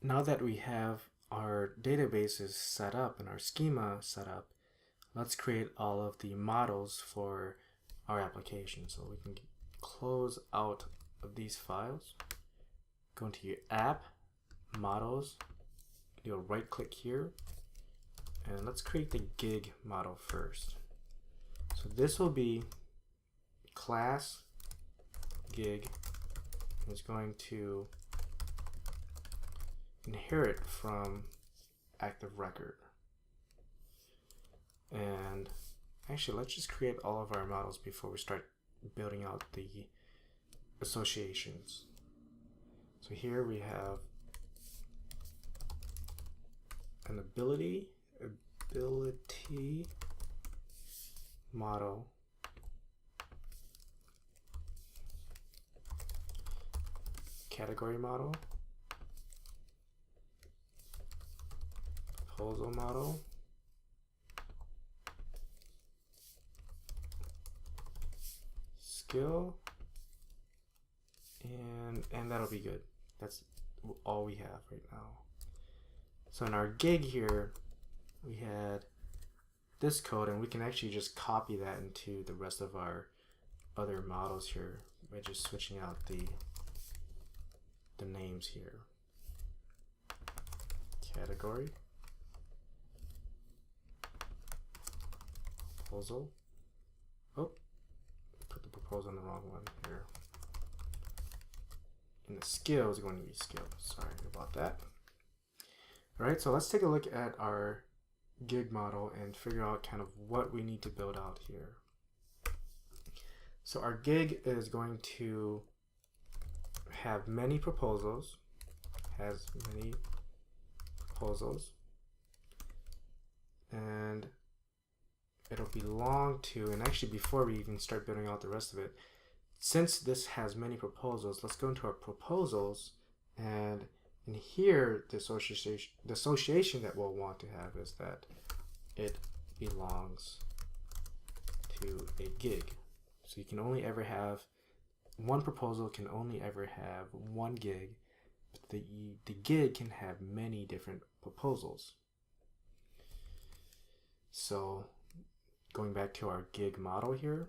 now that we have our databases set up and our schema set up, let's create all of the models for our application. So we can close out of these files, go into your app, models, do a right click here, and let's create the gig model first. So this will be class gig, and it's going to inherit from active record. And actually, let's just create all of our models before we start building out the associations. So here we have an ability model, category model, proposal model, skill, and that'll be good. That's all we have right now. So in our gig here, we had this code, and we can actually just copy that into the rest of our other models here by just switching out the names here. Category, proposal. Oh, put the proposal in the wrong one here. And the skill is going to be skill. Sorry about that. All right, so let's take a look at our gig model and figure out kind of what we need to build out here. So our gig is going to have many proposals, and it'll belong to, and actually before we even start building out the rest of it, since this has many proposals, let's go into our proposals, and in here the association that we'll want to have is that it belongs to a gig. So you can only ever have one proposal, can only ever have one gig, but the gig can have many different proposals. So going back to our gig model here,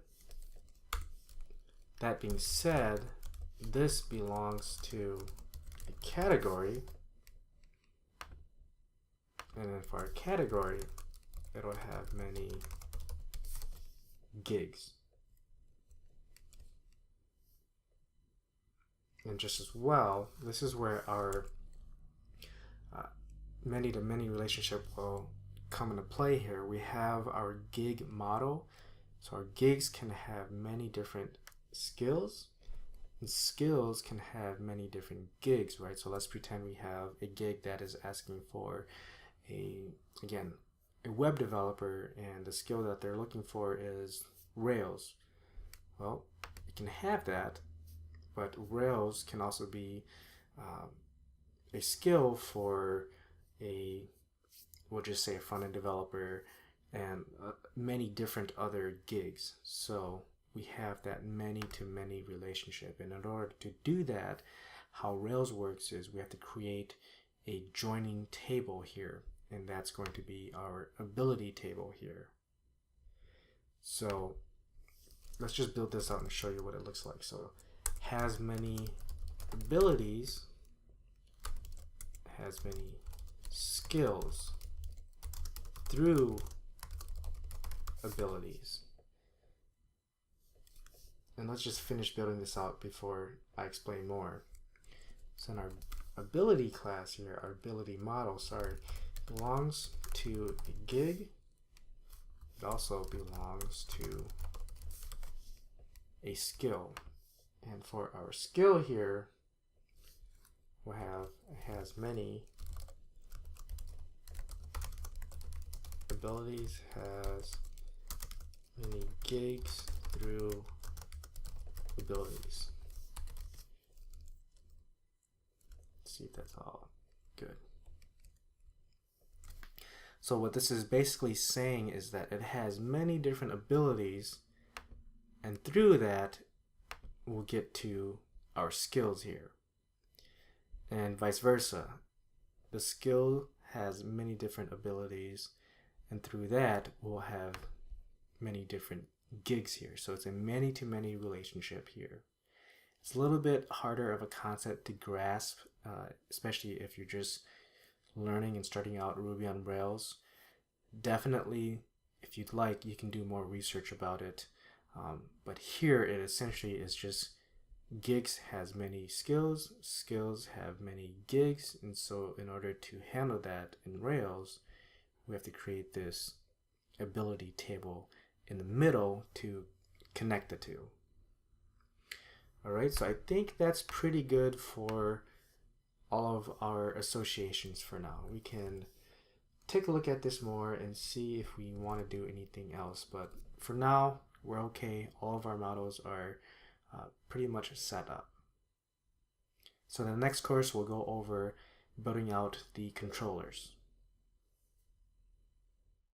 that being said, this belongs to a category, and then for our category, it'll have many gigs. And just as well, this is where our many-to-many relationship will come into play here. We have our gig model. So our gigs can have many different skills, and skills can have many different gigs, right? So let's pretend we have a gig that is asking for a web developer, and the skill that they're looking for is Rails. Well, you can have that, but Rails can also be a skill for we'll just say a front-end developer, and many different other gigs. So we have that many-to-many relationship, and in order to do that, how Rails works is we have to create a joining table here, and that's going to be our ability table here. So let's just build this out and show you what it looks like. So has many abilities, has many skills through abilities. And let's just finish building this out before I explain more. So in our ability class here, our ability model, belongs to a gig. It also belongs to a skill. And for our skill here, we'll have has many abilities, has many gigs through abilities. Let's see if that's all good. So what this is basically saying is that it has many different abilities, and through that we'll get to our skills here, and vice versa. the skill has many different abilities, and through that we'll have many different gigs here. So it's a many-to-many relationship here. It's a little bit harder of a concept to grasp, especially if you're just learning and starting out Ruby on Rails. Definitely, if you'd like, you can do more research about it. But here it essentially is just gigs has many skills, skills have many gigs, and so in order to handle that in Rails, we have to create this ability table in the middle to connect the two. Alright, so I think that's pretty good for all of our associations for now. We can take a look at this more and see if we want to do anything else, but for now we're okay. All of our models are pretty much set up. So in the next course we'll go over building out the controllers.